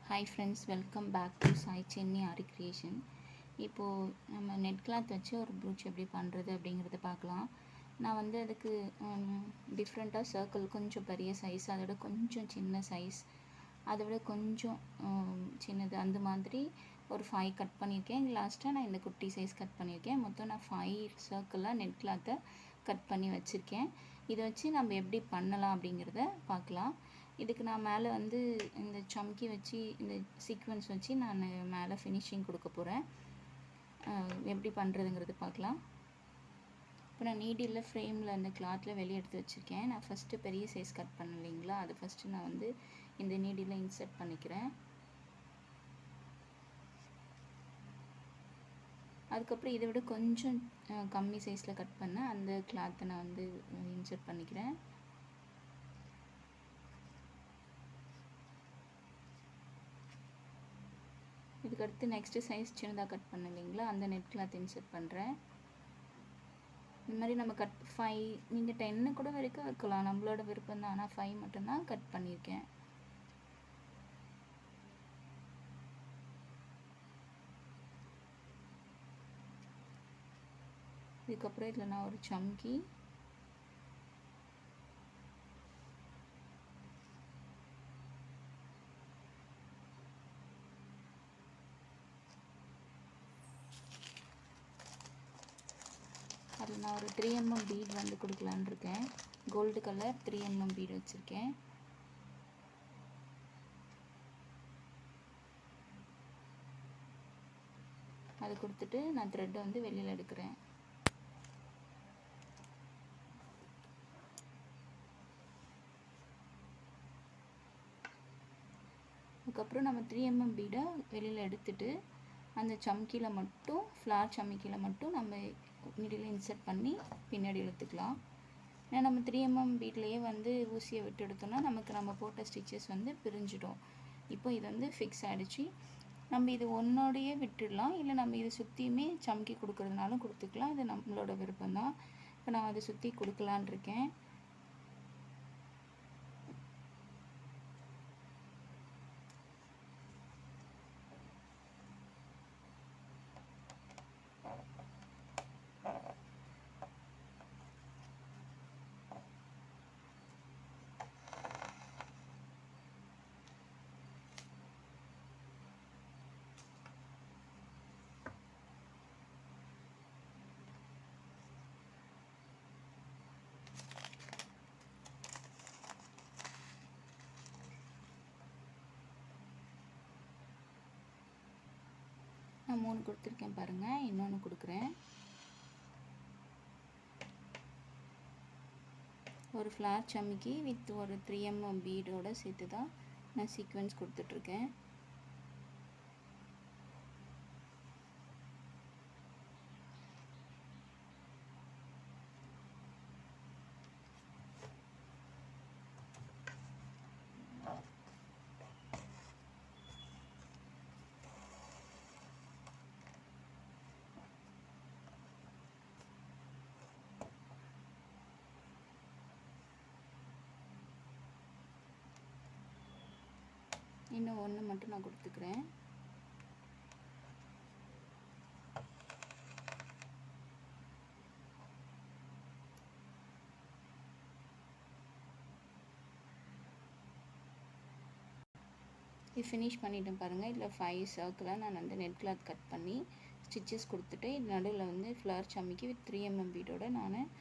Hi friends, welcome back to Sai Chennai Aari creation. இப்போது நம்ம net cloth வச்சு ஒரு ப்ரூச் எப்படி பண்ணுறது அப்படிங்கிறத பார்க்கலாம். நான் வந்து அதுக்கு டிஃப்ரெண்ட்டாக சர்க்கிள் கொஞ்சம் பெரிய சைஸ், அதை விட கொஞ்சம் சின்ன சைஸ், அதை விட கொஞ்சம் சின்னது, அந்த மாதிரி ஒரு 5 கட் பண்ணியிருக்கேன். லாஸ்ட்டாக நான் இந்த குட்டி சைஸ் கட் பண்ணியிருக்கேன். மொத்தம் நான் 5 சர்க்கிளாக நெட் கிளாத்தை கட் பண்ணி வச்சுருக்கேன். இதை வச்சு நம்ம எப்படி பண்ணலாம் அப்படிங்கிறத பார்க்கலாம். இதுக்கு நான் மேலே வந்து இந்த சம்கி வச்சு இந்த சீக்வன்ஸ் வச்சு நான் மேலே ஃபினிஷிங் கொடுக்க போகிறேன். எப்படி பண்ணுறதுங்கிறது பார்க்கலாம். இப்போ நான் நீடில் ஃப்ரேமில் அந்த கிளாத்தில் வெளியே எடுத்து வச்சுருக்கேன். நான் ஃபஸ்ட்டு பெரிய சைஸ் கட் பண்ண இல்லைங்களா, அது ஃபஸ்ட்டு நான் வந்து இந்த நீடில் இன்சர்ட் பண்ணிக்கிறேன். அதுக்கப்புறம் இதை விட கொஞ்சம் கம்மி சைஸில் கட் பண்ண அந்த கிளாத்தை நான் வந்து இன்சர்ட் பண்ணிக்கிறேன். இதுக்கடுத்து நெக்ஸ்ட்டு சைஸ் சின்னதாக கட் பண்ண இல்லைங்களா, அந்த நெட் கிளாத் இன்சர்ட் பண்ணுறேன். இந்த மாதிரி நம்ம 5, நீங்கள் 10 கூட வரைக்கும் வைக்கலாம், நம்மளோட விருப்பம் தான். ஆனால் 5 மட்டும்தான் கட் பண்ணியிருக்கேன். இதுக்கப்புறம் இதில் நான் ஒரு சம்கி, அதில் நான் ஒரு 3mm பீட் வந்து கொடுக்கலான் இருக்கேன். கோல்டு கலர் 3mm பீட் வச்சுருக்கேன். அது கொடுத்துட்டு நான் த்ரெட்டை வந்து வெளியில் எடுக்கிறேன். அதுக்கப்புறம் நம்ம 3mm பீடை வெளியில் எடுத்துட்டு அந்த சம்கியில் மட்டும், ஃப்ளார் சம்கியில் மட்டும் நம்ம நீடில் இன்சர்ட் பண்ணி பின்னாடி இழுத்துக்கலாம். ஏன்னா நம்ம 3mm பீட்லேயே வந்து ஊசியை விட்டு எடுத்தோம்னா நமக்கு நம்ம போட்ட ஸ்டிச்சஸ் வந்து பிரிஞ்சிடும். இப்போ இது வந்து ஃபிக்ஸ் ஆகிடுச்சு. நம்ம இது ஒன்றோடையே விட்டுடலாம், இல்லை நம்ம இதை சுற்றியுமே சம்கி கொடுக்குறதுனாலும் கொடுத்துக்கலாம். இது நம்மளோட விருப்பம்தான். இப்போ நான் அதை சுற்றி கொடுக்கலான் இருக்கேன். நான் 3 கொடுத்துருக்கேன் பாருங்கள், இன்னொன்று கொடுக்குறேன். ஒரு ஃப்ளார் சம்கி வித் ஒரு 3mm பீடோடு சேர்த்து தான் நான் சீக்வென்ஸ் கொடுத்துட்ருக்கேன். இன்னும் ஒன்று மட்டும் நான் கொடுத்துக்கிறேன். இது ஃபினிஷ் பண்ணிட்டேன் பாருங்கள். இதில் 5 சர்க்கிளாக நான் வந்து நெட் கிளாத் கட் பண்ணி ஸ்டிச்சஸ் கொடுத்துட்டு இது நடுவில் வந்து ஃப்ளார் சம்மிக்கு வித் 3mm பீடோட நான்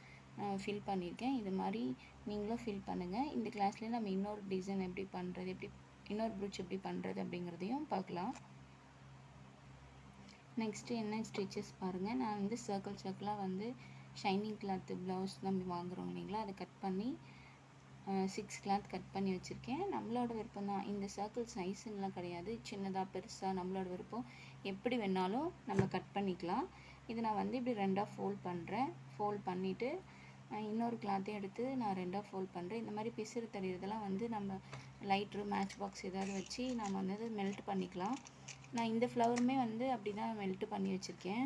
ஃபில் பண்ணியிருக்கேன். இது மாதிரி நீங்களும் ஃபில் பண்ணுங்கள். இந்த கிளாஸ்லேயே நம்ம இன்னொரு டிசைன் எப்படி பண்ணுறது, இன்னொரு ப்ரூச் எப்படி பண்ணுறது அப்படிங்கிறதையும் பார்க்கலாம். நெக்ஸ்ட்டு என்ன ஸ்டிச்சஸ் பாருங்கள். நான் வந்து சர்க்கிளாக வந்து ஷைனிங் கிளாத்து ப்ளவுஸ் நம்ம வாங்குகிறோம் இல்லைங்களா, அதை கட் பண்ணி 6 கிளாத் கட் பண்ணி வச்சுருக்கேன். நம்மளோட விருப்பம் தான். இந்த சர்க்கிள் சைஸுன்னெலாம் கிடையாது, சின்னதாக பெருசாக நம்மளோட விருப்பம், எப்படி வேணாலும் நம்ம கட் பண்ணிக்கலாம். இது நான் வந்து இப்படி 2ஆக ஃபோல்ட் பண்ணுறேன். ஃபோல்ட் பண்ணிவிட்டு இன்னொரு கிளாத்தையும் எடுத்து நான் 2ஆக ஃபோல்ட் பண்ணுறேன். இந்த மாதிரி பிசுறு தடிகிறதெல்லாம் வந்து நம்ம லைட்ரு, மேட்ச் பாக்ஸ் ஏதாவது வச்சு நம்ம வந்து மெல்ட் பண்ணிக்கலாம். நான் இந்த ஃப்ளவருமே வந்து அப்படி தான் மெல்ட் பண்ணி வச்சுருக்கேன்.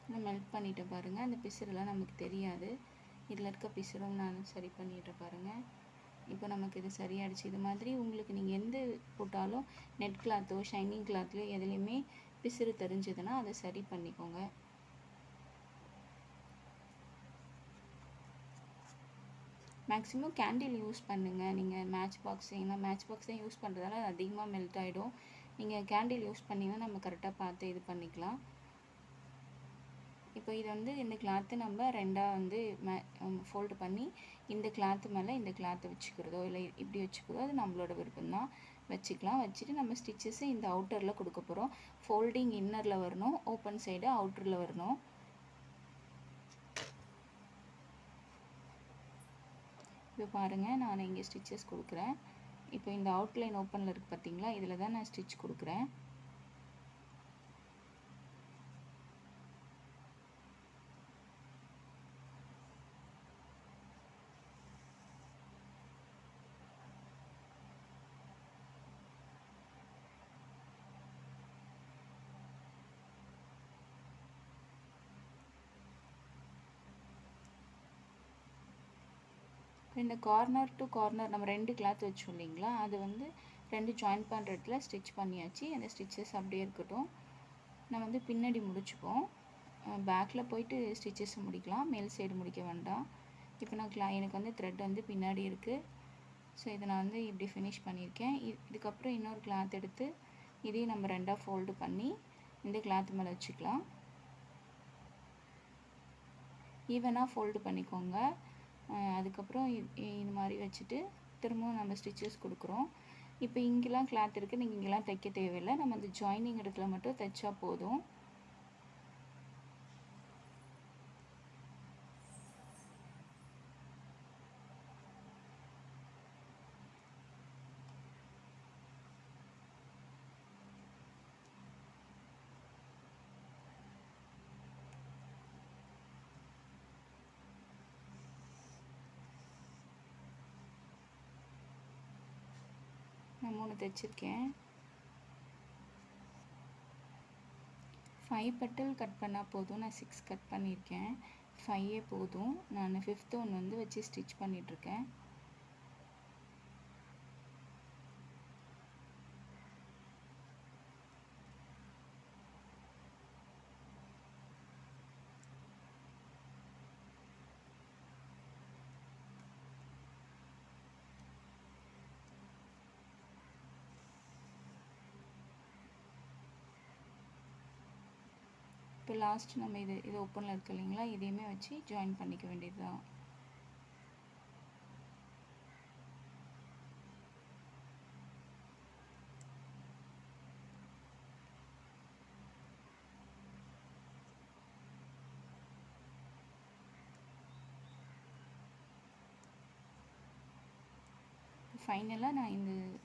நான் மெல்ட் பண்ணிவிட்டு பாருங்கள், அந்த பிசுறுலாம் நமக்கு தெரியாது. இதில் இருக்க பிசுறும் நான் சரி பண்ணிவிட்டு பாருங்கள். இப்போ நமக்கு இது சரியாயிடுச்சு. இது மாதிரி உங்களுக்கு நீங்கள் எந்த போட்டாலும் நெட் கிளாத்தோ ஷைனிங் கிளாத்லையோ எதுலேயுமே பிசிறு தெரிஞ்சதுன்னா அதை சரி பண்ணிக்கோங்க. மேக்ஸிமம் கேண்டில் யூஸ் பண்ணுங்கள் நீங்கள் மேட்ச் பாக்ஸ். ஏன்னா மேட்ச் பாக்ஸ் தான் யூஸ் பண்ணுறதால அதிகமாக மெல்ட் ஆகிடும். நீங்கள் கேண்டில் யூஸ் பண்ணிங்கன்னா நம்ம கரெக்டாக பார்த்து இது பண்ணிக்கலாம். இப்போ இதை வந்து இந்த கிளாத்து நம்ம ரெண்டாக வந்து ஃபோல்டு பண்ணி இந்த கிளாத்து மேலே இந்த கிளாத்தை வச்சுக்கிறதோ இல்லை இப்படி வச்சுக்கிறதோ அது நம்மளோட விருப்பம் தான். வச்சுக்கலாம். வச்சுட்டு நம்ம ஸ்டிச்சஸை இந்த அவுட்டரில் கொடுக்க போகிறோம். ஃபோல்டிங் இன்னரில் வரணும், ஓப்பன் சைடு அவுட்டரில் வரணும். இப்போ பாருங்கள், நான் இங்கே ஸ்டிச்சஸ் கொடுக்குறேன். இப்போ இந்த அவுட்லைன் ஓப்பனில் இருக்குது பார்த்தீங்களா, இதில் தான் நான் ஸ்டிச் கொடுக்குறேன். இந்த கார்னர் டு கார்னர் நம்ம 2 கிளாத் வச்சோம் இல்லைங்களா, அது வந்து 2 ஜாயின் பண்ணுற இடத்துல ஸ்டிச் பண்ணியாச்சு. அந்த ஸ்டிச்சஸ் அப்படியே இருக்கட்டும். நம்ம வந்து பின்னாடி முடிச்சுப்போம். பேக்கில் போயிட்டு ஸ்டிச்சஸ் முடிக்கலாம், மேல் சைடு முடிக்க வேண்டாம். இப்போ நான் எனக்கு வந்து த்ரெட் வந்து பின்னாடி இருக்குது. ஸோ இதை நான் வந்து இப்படி ஃபினிஷ் பண்ணியிருக்கேன். இதுக்கப்புறம் இன்னொரு கிளாத் எடுத்து இதையும் நம்ம 2ஆக ஃபோல்டு பண்ணி இந்த கிளாத் மேலே வச்சுக்கலாம். ஈவனாக ஃபோல்டு பண்ணிக்கோங்க. அதுக்கப்புறம் இது மாதிரி வச்சுட்டு திரும்பவும் நம்ம ஸ்டிச்சஸ் கொடுக்குறோம். இப்போ இங்கெல்லாம் கிளாத் இருக்குது, நீங்கள் இங்கெல்லாம் தைக்க தேவையில்லை. நம்ம அந்த ஜாயினிங் இடத்துல மட்டும் தைச்சா போதும். நான் 3 தைச்சிருக்கேன். 5 பெட்டல் கட் பண்ணால் போதும். நான் 6 கட் பண்ணியிருக்கேன். 5 போதும். நான் 5th ஒன்று வந்து வச்சு ஸ்டிச் பண்ணிகிட்ருக்கேன். இப்போ லாஸ்ட் நம்ம இது ஓப்பனில் இருக்கு இல்லைங்களா, இதையுமே வச்சு ஜாயின் பண்ணிக்க வேண்டியது தான். ஃபைனலாக நான்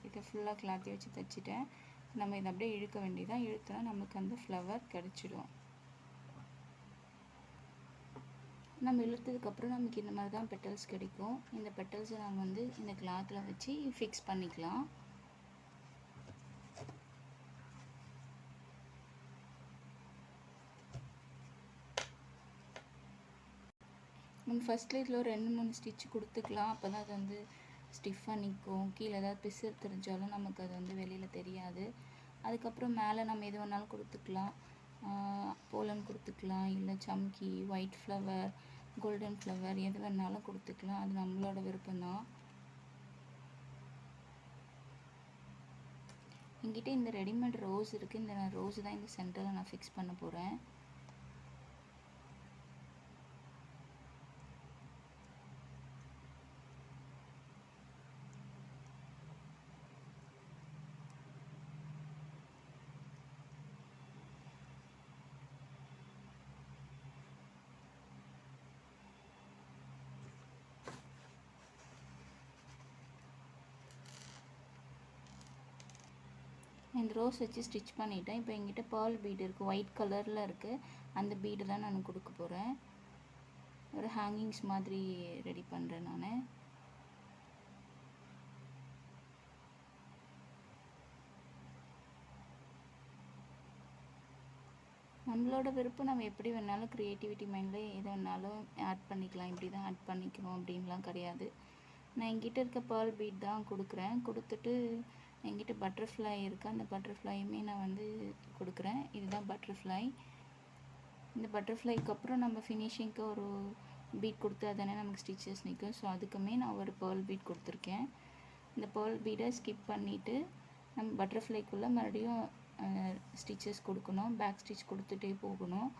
இதை ஃபுல்லாக கிளாத்தி வச்சு தைச்சிட்டேன். நம்ம இதை அப்படியே இழுக்க வேண்டியதான். இழுத்தா நமக்கு அந்த ஃப்ளவர் கிடச்சிடும். நம்ம இழுத்ததுக்கப்புறம் நமக்கு இந்த மாதிரி தான் பெட்டல்ஸ் கிடைக்கும். இந்த பெட்டல்ஸை நம்ம வந்து இந்த கிளாத்தில் வச்சு ஃபிக்ஸ் பண்ணிக்கலாம். நம்ம ஃபஸ்ட்டில் இதில் ஒரு 2-3 ஸ்டிச் கொடுத்துக்கலாம். அப்போ தான் அது வந்து ஸ்டிஃபாக நிற்கும். கீழே ஏதாவது பிசுறு தெரிஞ்சாலும் நமக்கு அது வந்து வெளியில் தெரியாது. அதுக்கப்புறம் மேலே நம்ம எது வேணாலும் கொடுத்துக்கலாம். போலன் கொடுத்துக்கலாம், இல்லை சம்கி, ஒயிட் ஃப்ளவர், கோல்டன் ஃப்ளவர் எது வேணாலும் கொடுத்துக்கலாம். அது நம்மளோட விருப்பம்தான். என்கிட்ட இந்த ரெடிமேட் ரோஸ் இருக்குது. இந்த ரோஸ் தான் இந்த சென்டரில் நான் ஃபிக்ஸ் பண்ண போகிறேன். இந்த ரோஸ் வச்சு ஸ்டிச் பண்ணிட்டேன். இப்போ என்கிட்ட பேர்ல் பீடு இருக்குது, ஒயிட் கலரில் இருக்குது. அந்த பீடு தான் நான் கொடுக்க போகிறேன். ஒரு ஹேங்கிங்ஸ் மாதிரி ரெடி பண்ணுறேன் நான். நம்மளோட விருப்பம், நம்ம எப்படி வேணாலும் க்ரியேட்டிவிட்டி மைண்டில் எது வேணாலும் ஆட் பண்ணிக்கலாம். இப்படி தான் ஆட் பண்ணிக்கணும் அப்படின்லாம் கிடையாது. நான் என்கிட்ட இருக்க பேர்ல் பீட் தான் கொடுக்குறேன். கொடுத்துட்டு என்கிட்ட பட்டர்ஃப்ளை இருக்குது, அந்த பட்டர்ஃப்ளையுமே நான் வந்து கொடுக்குறேன். இதுதான் பட்டர்ஃப்ளை. இந்த பட்டர்ஃப்ளைக்கு அப்புறம் நம்ம ஃபினிஷிங்க்கு ஒரு பீட் கொடுத்தா தானே நமக்கு ஸ்டிச்சஸ் நிற்கும். ஸோ அதுக்குமே நான் ஒரு பேர்ல் பீட் கொடுத்துருக்கேன். இந்த பேர்ல் பீடை ஸ்கிப் பண்ணிவிட்டு நம்ம பட்டர்ஃப்ளைக்குள்ளே மறுபடியும் ஸ்டிச்சஸ் கொடுக்கணும். பேக் ஸ்டிச் கொடுத்துட்டே போகணும்.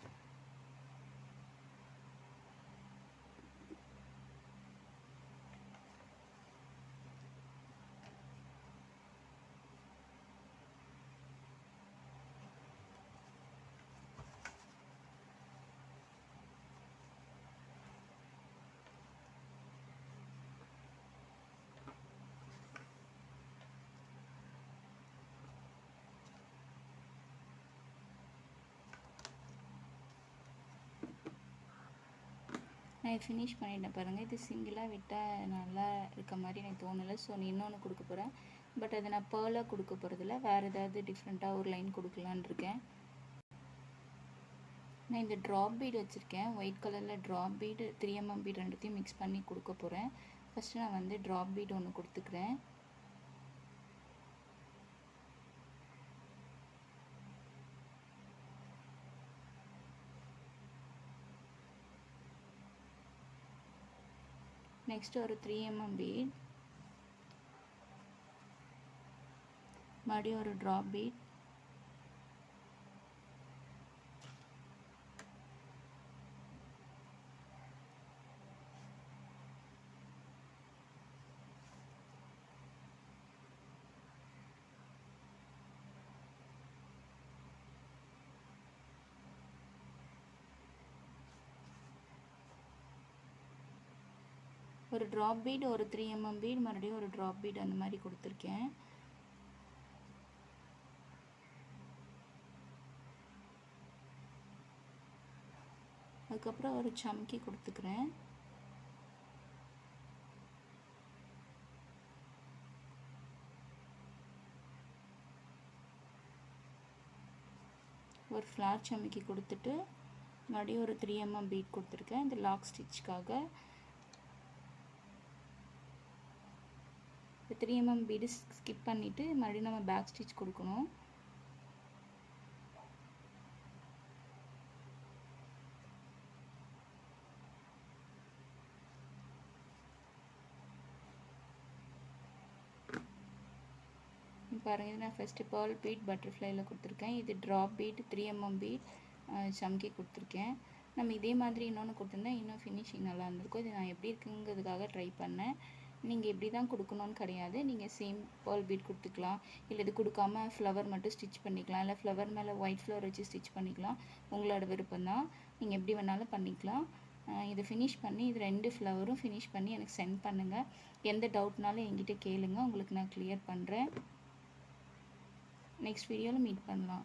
நான் ஃபினிஷ் பண்ணிட்டேன் பாருங்கள். இது சிங்கிளாக விட்டால் நல்லா இருக்க மாதிரி எனக்கு தோணலை. ஸோ நான் இன்னொன்று கொடுக்க போகிறேன். பட் அதை நான் பேர்லாக கொடுக்க போகிறதில்ல, வேறு ஏதாவது டிஃப்ரெண்ட்டாக ஒரு லைன் கொடுக்கலான்னு இருக்கேன். நான் இந்த ட்ராப் பீட் வச்சுருக்கேன். ஒயிட் கலரில் ட்ராப் பீடு 3mm பீட் ரெண்டுத்தையும் மிக்ஸ் பண்ணி கொடுக்க போகிறேன். ஃபஸ்ட்டு நான் வந்து ட்ராப் பீட் ஒன்று கொடுத்துக்கிறேன். நெக்ஸ்ட் ஒரு 3mm பீட், மறுபடியும் ஒரு ட்ராப் பீட், ஒரு ட்ராப் பீட், ஒரு 3mm பீட், மறுபடியும் ஒரு ட்ராப் பீட், அந்த மாதிரி கொடுத்துருக்கேன். அதுக்கப்புறம் ஒரு சம்கி கொடுத்துக்கிறேன். ஒரு ஃப்ளார் சம்கி கொடுத்துட்டு மறுபடியும் ஒரு 3mm பீட் கொடுத்துருக்கேன் இந்த லாக் ஸ்டிச்சுக்காக. இந்த 3mm பீடு ஸ்கிப் பண்ணிவிட்டு மறுபடியும் நம்ம பேக் ஸ்டிச் கொடுக்கணும். பாருங்கள், இது நான் ஃபஸ்ட்டு பேர்ல் பீட் பட்டர்ஃப்ளைல கொடுத்துருக்கேன். இது ட்ராப் பீட் 3mm பீட் சம்கி கொடுத்துருக்கேன். நம்ம இதே மாதிரி இன்னொன்று கொடுத்துருந்தா இன்னும் ஃபினிஷிங் நல்லா இருந்திருக்கும். இது நான் எப்படி இருக்குங்கிறதுக்காக ட்ரை பண்ணேன். நீங்கள் எப்படி தான் கொடுக்கணும்னு கிடையாது. நீங்கள் சேம் பேர்ல் பீட் கொடுத்துக்கலாம், இல்லை இது கொடுக்காம ஃப்ளவர் மட்டும் ஸ்டிச் பண்ணிக்கலாம், இல்லை ஃப்ளவர் மேலே ஒயிட் ஃப்ளவர் வச்சு ஸ்டிச் பண்ணிக்கலாம். உங்களோட விருப்பம் தான், நீங்கள் எப்படி வேணாலும் பண்ணிக்கலாம். இதை ஃபினிஷ் பண்ணி இது 2 ஃப்ளவரும் ஃபினிஷ் பண்ணி எனக்கு சென்ட் பண்ணுங்கள். எந்த டவுட்னாலும் என்கிட்ட கேளுங்க, உங்களுக்கு நான் கிளியர் பண்ணுறேன். நெக்ஸ்ட் வீடியோவில் மீட் பண்ணலாம்.